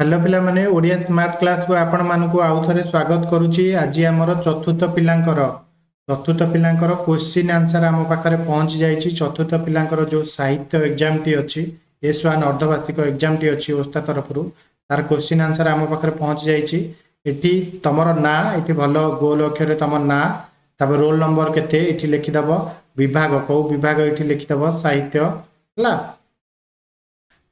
Hello पिला माने Odia smart class को आपण मानकु आउ थरे स्वागत करूची। आज हमर चतुर्थ पिलांकर क्वेश्चन आंसर आम पाखरे पहुंच जाइछि। चतुर्थ पिलांकर जो साहित्य एग्जाम टी अछि S1 अर्धवार्षिक एग्जाम टी अछि ओस्ता तरफरु तार क्वेश्चन आंसर आम पाखरे पहुंच जाइछि। एठी तमर ना एठी भलो गोल अक्षर तमर ना तब रोल नंबर केते एठी लिखि दबो, विभाग को विभाग एठी लिखि दबो, साहित्य हला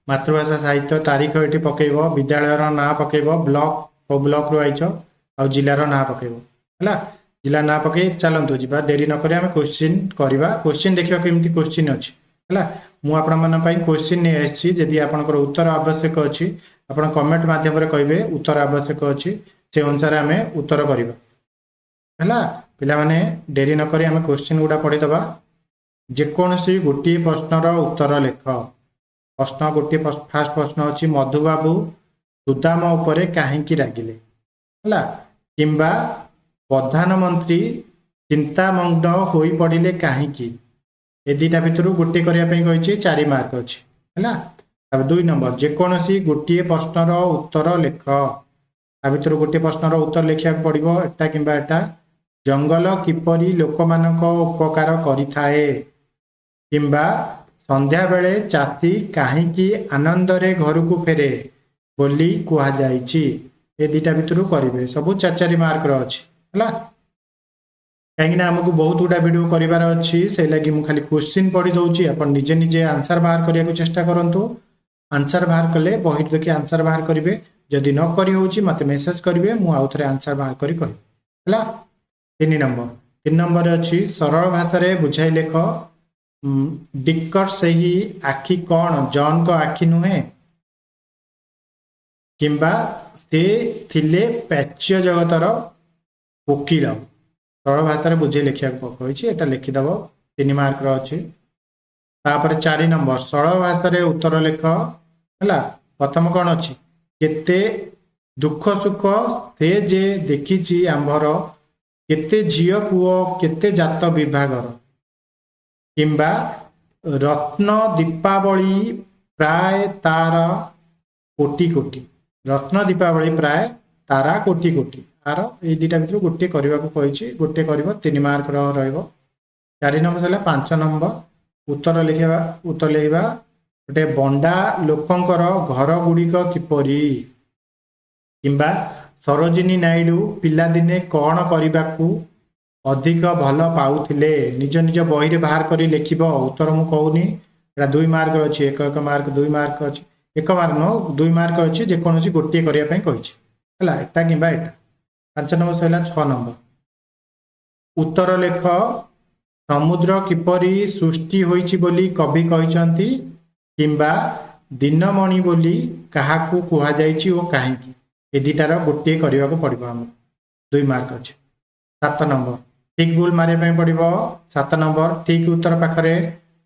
मातृभाषा साहित्य तारीख ये पकेब, विद्यालय ना पकेब, ब्लॉक को ब्लॉक रु आइछ आ जिलार ना पकेब है। जिला ना पके चलतु जा डेरी नक क्वेश्चन करवा। क्वेश्चन देखा केमती क्वेश्चन अच्छी है। मुझे क्वेश्चन नहीं आसी जदि आपंकर उत्तर आवश्यक अच्छी आप कमेंट मध्यम कहे उत्तर आवश्यक अच्छी से अनुसार आम उत्तर करवा है। पाने डेरी नक क्वेश्चन गुड़ा पढ़ीदे। जेकोसी गोटे प्रश्नर उत्तर लेख। प्रश्न गोटे फास्ट प्रश्न अच्छी मधुबाबू सुदाम उपरे काहींकी रागिले है किंबा प्रधानमंत्री चिंतामग्न होई पड़िले काहींकी। ए दुटा भितर गोटे करने 4 मार्क अच्छी है। अब 2 नंबर जेकोसी गोटे प्रश्नर उत्तर लेख। आ भितर गोटे प्रश्नर उत्तर लिखा पड़ो एटा किंबा एटा। जंगल किपरि लोक मानक उपकार करिथाए किंबा संध्या बेले चाषी काहींकी आनंदरे घर को फेरे बोली कुहा जाइछि। ए दुटा भितर करेंगे सब 4 मार्क अच्छी है। कहीं आमको बहुत गुड़ा वीडियो करार अच्छी से लगी मुझे खाली क्वेश्चन पढ़ी दूसरी आप निजे निजे आंसर बाहर करने को चेष्टा करूँ। आंसर बाहर कले बही देखिए आंसर बाहर करेंगे। जदि न करी होची मते मेसेज करेंगे मुझे आंसर बाहर करी कह है। 3 नंबर अच्छी सरल भाषा रे बुझाई लेख। डिकर से ही आखि कौन जॉन को आखि नुहे किंबा से थिले प्राच्य जगतर वकील। सरल भाषा बुझे लिखा कही लिखिदेव 3 मार्क अच्छी। 4 नंबर सरल भाषा उत्तर लेख है। प्रथम कौन अच्छी केते दुख सुख से जे देखी आंभर केते झील पुओ केते जात विभागर किंबा रत्न दीपावली प्राय तार कोटि कोटि। रत्न दीपावली प्राय तारा कोटि कोटि आर ये दुटा भर गोटे करने को कही गोटे कर 3 मार्क रही। 4 नंबर है 5 नंबर उत्तर लिखा गोटे बंडा लोकंकर घर गुड़िक किपरि किंबा सरोजिनी नायडू पिलादिने कौन करने को अधिक भल पाउथिले। निज निज बही रे बाहर करी लिखिब। उत्तर मु कहूनी 2 मार्क अच्छी। 1 मार्क 2 मार्क अच्छी 1 मार्क न 2 मार्क अच्छी जेकोसी गोटे करने है एटा किंबा एटा। 5 नंबर है 6 नंबर उत्तर लेख। समुद्र किपरि सृष्टि होइछि बोली कवि कहिसंती किंबा दिनमणि बोली काहाकू कुहा जाइछि ओ काहींकी। ए दुटार गोटे करने को पड़ो आम 2 मार्क अच्छे। 7 नंबर ठीक भूल मारे पड़ो। 7 नंबर ठीक उत्तर पाखरे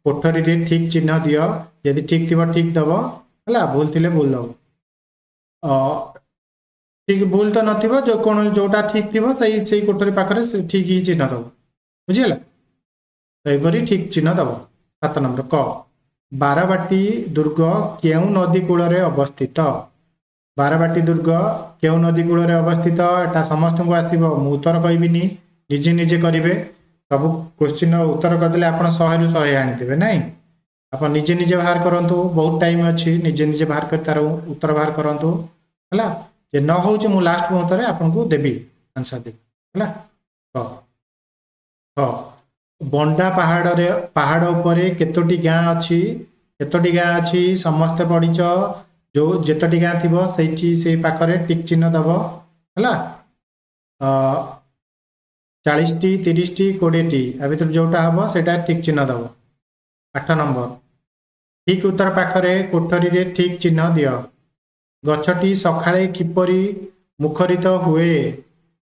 कोठरी रे ठीक चिन्ह दियो। यदि ठीक थी ठीक दब है भूल थी भूल दब। ठीक भूल तो नथिबो जो कौन जोटा ठीक थी से कोठरी पाखरे ठीक ही चिन्ह दब बुझीगला। तो ठीक चिन्ह दब। 7 नंबर क बारबाटी दुर्ग केउ नदी कूल रे अवस्थित। बारबाटी दुर्ग केउ नदी कूल रे अवस्थित एटा समस्त को आसीबो। मु उत्तर कहबिनी निजे निजे करेंगे। सब क्वेश्चन उत्तर करदे आप 100 ରୁ 100 आनीदेवे ना आप निजे निजे बाहर करूँ। बहुत टाइम अच्छी निजे निजे बाहर कर तार उत्तर बाहर करूँ है। जे न हो मु लास्ट मुहूर्त आपको देवी आंसर देवी है। बंडा पहाड़ उपरे केतोटी गाँ अच्छी केतोटी गाँ अच्छी समस्ते पढ़ीच जो जेतोटी गाँ थी से पाखरे टिक चिन्ह दब है। 40 टी 30 टी 20 टी आ भर जोटा हम से ठीक चिन्ह दब। 8 नंबर ठीक उत्तर पाखरे कोठरी रे ठीक चिन्ह दियो। गछटी सकाळे किपरि मुखरित हुए।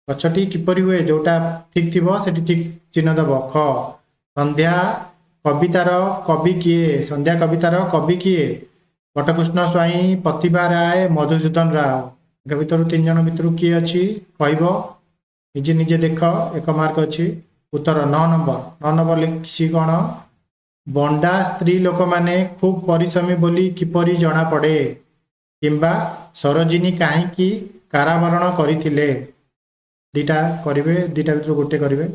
गछटी किपरि हुए जोटा ठीक थी से ठीक चिन्ह दब। ख संध्या कवितार कवि किए। संध्या कवितार कवि किए बटकृष्ण स्वाई प्रतिभा राय मधुसूदन राव। भर 3 जन भर किए अच्छी कह निजे निजे देख। 1 मार्क अच्छी। उत्तर 9 नंबर लिखी कौन बंडा स्त्री लोक माने खूब परिश्रमी बोली किपरि जना पड़े। किंबा सरोजिनी काहींकी कारावरण करथिले दीटा करिवे दीटा भितर गोटे करिवे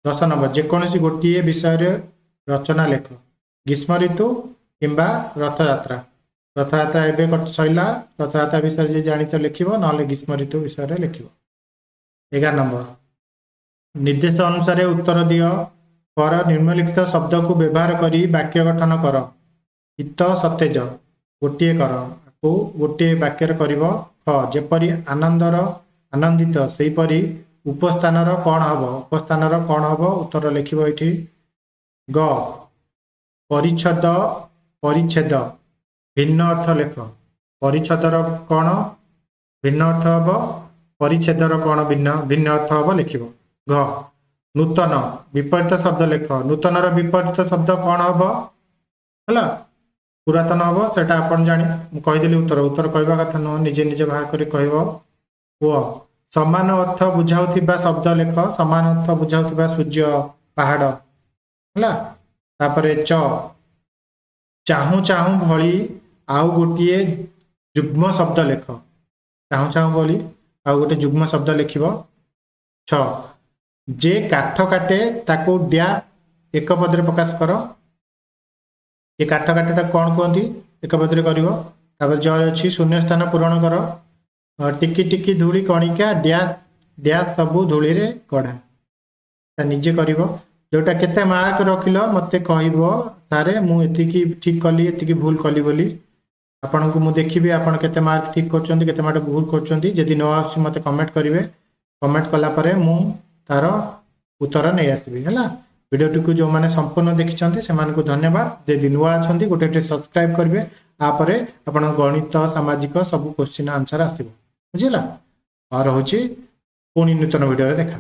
10 नंबर जेकोसी गोटे विषय रे रचना लेख ग्रीष्म ऋतु किंबा रथयात्रा रथयात्रा एवं सैला रथयात्रा विषय जे जानित लिखिबो नले ग्रीष्म ऋतु विषय रे लिखिबो 11 नंबर निर्देश अनुसार उत्तर दियो पर निम्नलिखित शब्द को व्यवहार करी वाक्य गठन कर ହିତ सतेज गोटे कर को गोटे वाक्य करिवो ख जेपरी आनंदर आनंदित सेहीपरी उपस्थानर कौन हब उपस्थानर कौन हब उत्तर लिखिबो एठी ग परिच्छेद परिच्छेद भिन्न अर्थ लेख परिच्छेदर कौन भिन्न अर्थ हब परिच्छेदर कौन भिन्न भिन्न अर्थ हब लिखिबो घ नूतन विपरीत शब्द लेख नूतनर विपरीत शब्द कौन हब हला पुरातन हब सेटा आपण जानी कहीदेली उत्तर उत्तर कहवा कथा नुह निजे निजे बाहर करी कहबो ओ समान अर्थ बुझाउथिबा शब्द लेख समान अर्थ बुझाउथिबा सूर्य पहाड़ हला तापरे च चाहू चाहू भली आउ गोटे जुग्म शब्द लेख चाहू चाहू भली आउ गोटे जुग्म शब्द लिखिबो छ जे काठ काटे ताको डैश एक पदरे प्रकाश कर ये काठ काटे ताको कौन कहती एक पदरे करिवो तापर ज अछि शून्य स्थान पूरण कर टिकी टिकी धूली कणिका डैश डैश सबु धूली रे गढ़ा ता निजे करिवो जोटा केते मार्क रखिलो मते कहिवो सारे मु एतिकी ठीक कली एतिकी भूल कली बोली आपन को मु देखिबे आपन केते मार्क ठीक करचंती केते मार्क भूल करचंती जदी न आसी मते कमेंट करिवे कमेंट कला परे मु तार उत्तर नहीं आसबि है वीडियो को जो मैंने संपूर्ण देखिं से धन्यवाद यदि नुआ अच्छा गोटे सब्सक्राइब करेंगे आपरे अपन गणित सामाजिक सब क्वेश्चन आंसर आसो बुझला और हूँ पुणी नूतन वीडियो देखा।